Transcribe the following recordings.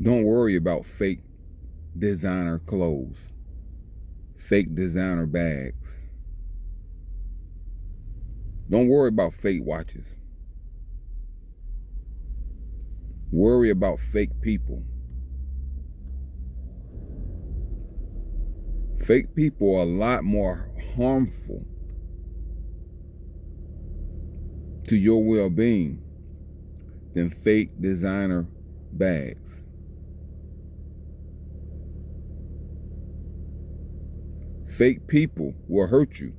Don't worry about fake designer clothes, fake designer bags. Don't worry about fake watches. Worry about fake people. Fake people are a lot more harmful to your well-being than fake designer bags. Fake people will hurt you.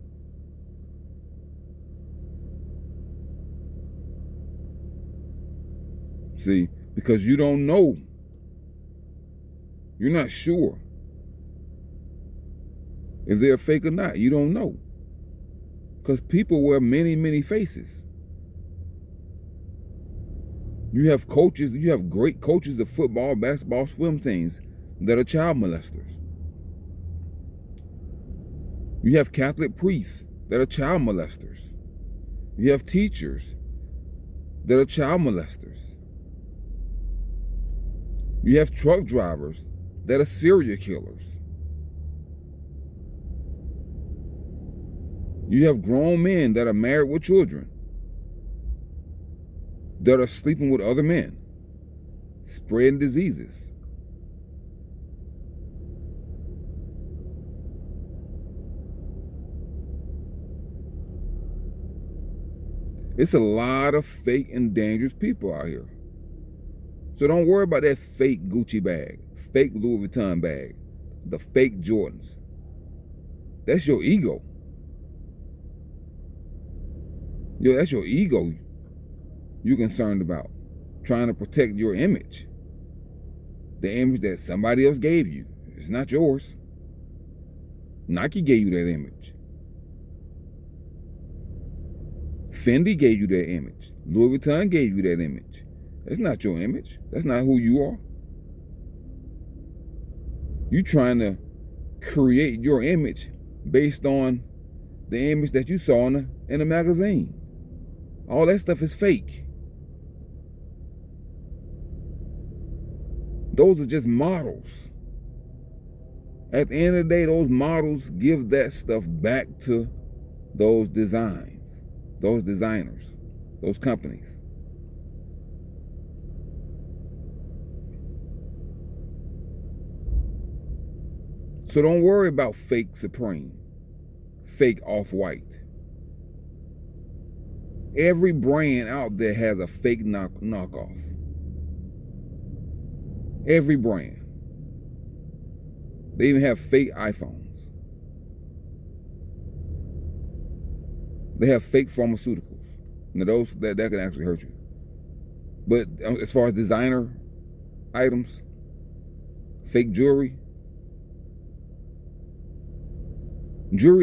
See, because you don't know. You're not sure if they're fake or not. You don't know. Because people wear many, many faces. You have coaches, you have great coaches of football, basketball, swim teams that are child molesters. You have Catholic priests that are child molesters. You have teachers that are child molesters. You have truck drivers that are serial killers. You have grown men that are married with children that are sleeping with other men, spreading diseases. It's a lot of fake and dangerous people out here. So don't worry about that fake Gucci bag, fake Louis Vuitton bag, the fake Jordans. That's your ego. That's your ego you're concerned about, trying to protect your image. The image that somebody else gave you. It's not yours. Nike gave you that image. Fendi gave you that image. Louis Vuitton gave you that image. That's not your image. That's not who you are. You're trying to create your image based on the image that you saw in a magazine. All that stuff is fake. Those are just models. At the end of the day, those models give that stuff back to those designs, those designers, those companies. So don't worry about fake Supreme, fake Off-White. Every brand out there has a fake knockoff. Every brand. They even have fake iPhones. They have fake pharmaceuticals. Now those that can actually hurt you. But as far as designer items, fake jewelry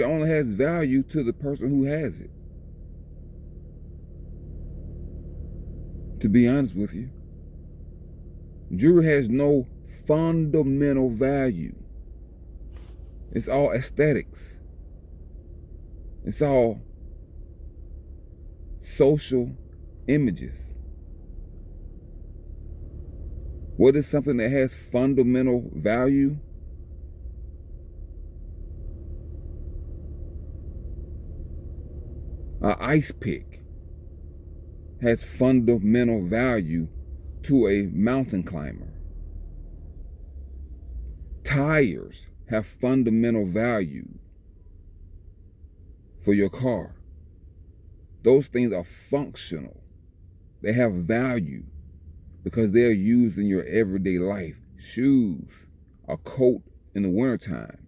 only has value to the person who has it. To be honest with you, jewelry has no fundamental value. It's all aesthetics. It's all social images. What is something that has fundamental value? An ice pick has fundamental value to a mountain climber. Tires have fundamental value for your car. Those things are functional. They have value because they're used in your everyday life. Shoes, a coat in the wintertime.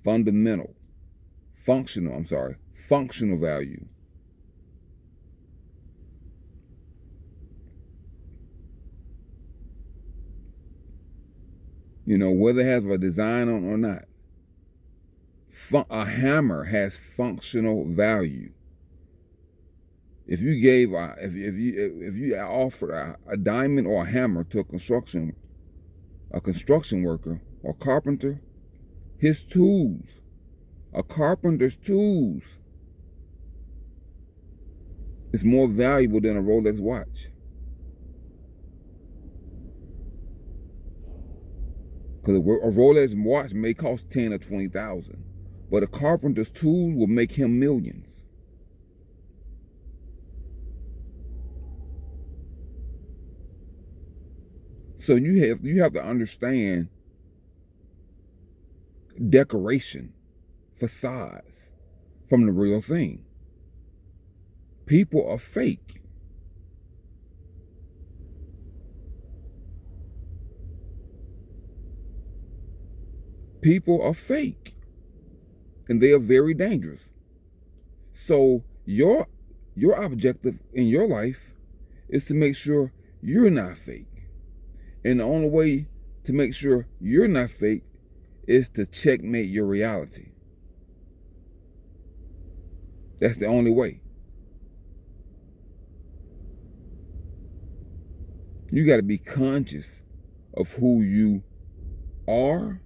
Functional value. Whether it has a design on or not. A hammer has functional value. If you offered a diamond or a hammer to a construction worker or carpenter, his tools, a carpenter's tools, is more valuable than a Rolex watch. Because a Rolex watch may cost 10 or 20,000, but a carpenter's tools will make him millions. So you have to understand decoration, facades from the real thing. People are fake. People are fake, and they are very dangerous. So your objective in your life is to make sure you're not fake. And the only way to make sure you're not fake is to checkmate your reality. That's the only way. You got to be conscious of who you are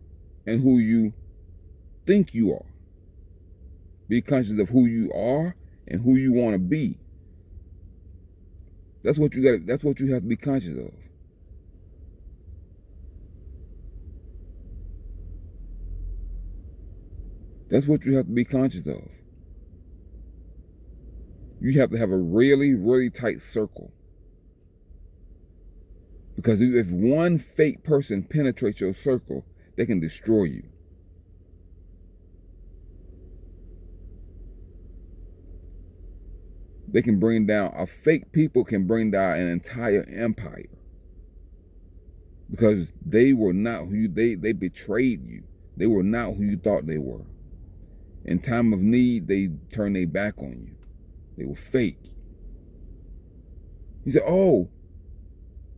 and who you think you are. Be conscious of who you are and who you want to be. That's what you have to be conscious of. That's what you have to be conscious of. You have to have a really, really tight circle. Because if one fake person penetrates your circle, they can destroy you. They can bring down, fake people can bring down an entire empire. Because they were not who they betrayed you. They were not who you thought they were. In time of need, they turned their back on you. They were fake. You said, oh,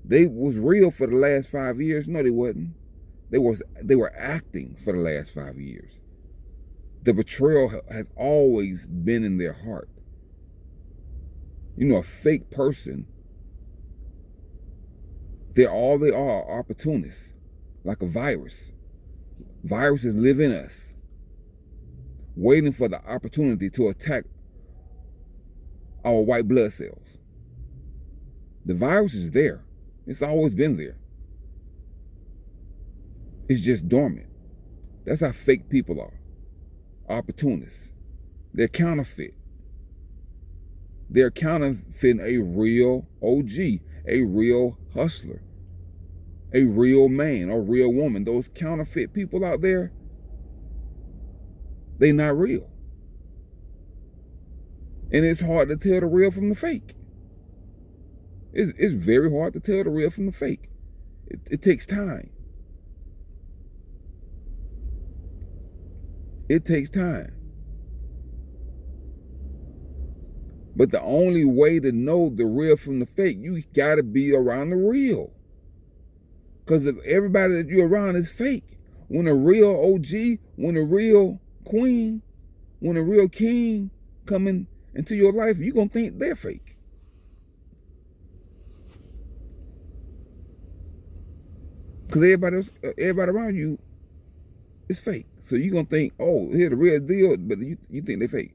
they was real for the last 5 years. No, they wasn't. They were acting for the last 5 years. The betrayal has always been in their heart. You know, a fake person, they are opportunists, like a virus. Viruses live in us, waiting for the opportunity to attack our white blood cells. The virus is there. It's always been there. It's just dormant. That's how fake people are. Opportunists. They're counterfeit. They're counterfeiting a real OG, a real hustler, a real man or real woman. Those counterfeit people out there, they're not real. And it's hard to tell the real from the fake. It's very hard to tell the real from the fake. It takes time. It takes time. But the only way to know the real from the fake, you gotta be around the real. Because if everybody that you're around is fake, when a real OG, when a real queen, when a real king coming into your life, you're gonna think they're fake. Because everybody around you is fake. So you're gonna think, oh, here's the real deal, but you think they're fake.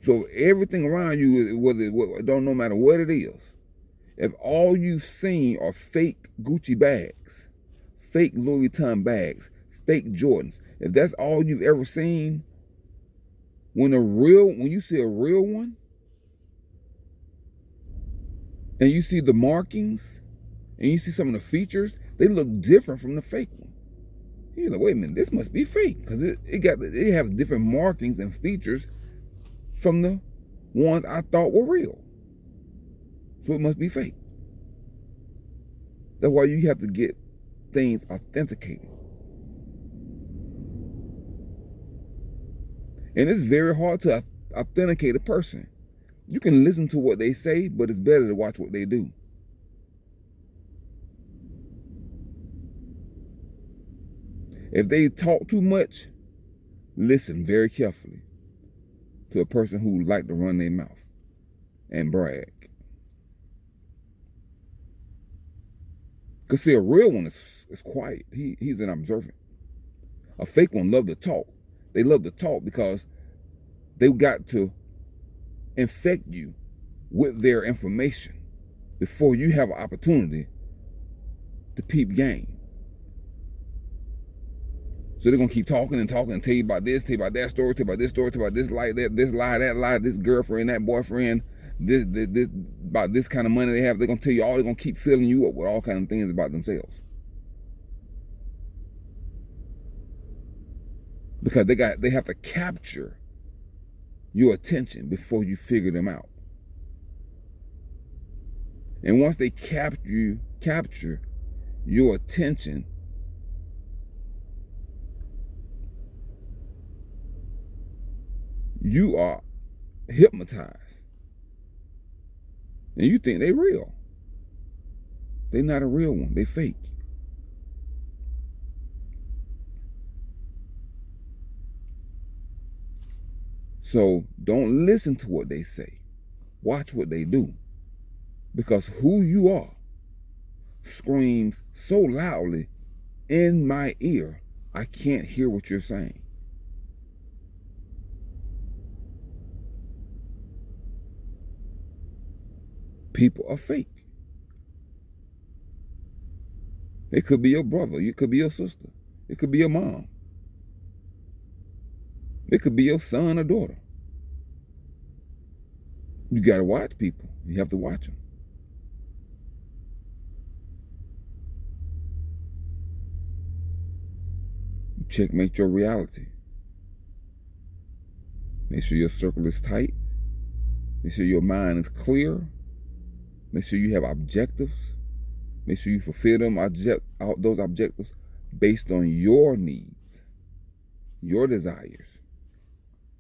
So everything around you, no matter what it is, if all you've seen are fake Gucci bags, fake Louis Vuitton bags, fake Jordans, if that's all you've ever seen, when you see a real one, and you see the markings, and you see some of the features, they look different from the fake one. You're like, wait a minute, this must be fake, because it has different markings and features from the ones I thought were real. So it must be fake. That's why you have to get things authenticated. And it's very hard to authenticate a person. You can listen to what they say, but it's better to watch what they do. If they talk too much, listen very carefully to a person who like to run their mouth and brag. Because see, a real one is quiet. He's an observant. A fake one love to talk. They love to talk because they got to infect you with their information. before you have an opportunity to peep game. So they're gonna keep talking and talking and tell you about this, tell you about that story, tell you about this story, tell you about this lie, that lie, this girlfriend, that boyfriend, this about this kind of money they have. They're gonna tell you all. They're gonna keep filling you up with all kinds of things about themselves. Because they have to capture your attention before you figure them out. And once they capture your attention, you are hypnotized. And you think they're real. They're not a real one. They fake. So don't listen to what they say. Watch what they do. Because who you are screams so loudly in my ear, I can't hear what you're saying. People are fake. It could be your brother. It could be your sister. It could be your mom. It could be your son or daughter. You got to watch people. You have to watch them. Checkmate your reality. Make sure your circle is tight. Make sure your mind is clear. Make sure you have objectives. Make sure you fulfill those objectives based on your needs, your desires,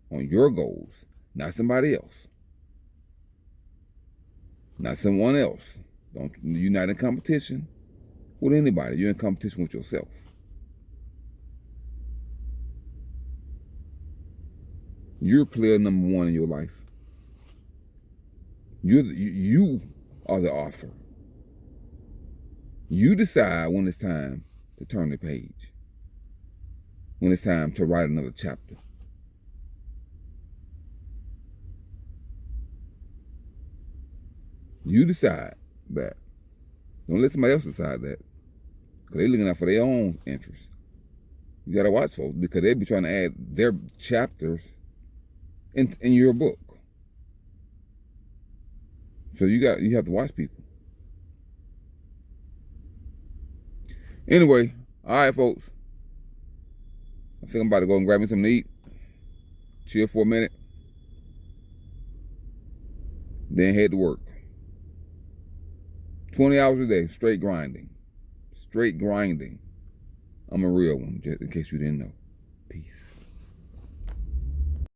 on your goals, not somebody else, not someone else. You're not in competition with anybody. You're in competition with yourself. You're player number one in your life. You are the author. You decide when it's time to turn the page, when it's time to write another chapter. You decide that. Don't let somebody else decide that, because they're looking out for their own interests. You got to watch folks, because they be trying to add their chapters in your book. So you have to watch people. Anyway, all right, folks. I think I'm about to go and grab me something to eat. Chill for a minute. Then head to work. 20 hours a day, straight grinding. Straight grinding. I'm a real one, just in case you didn't know. Peace.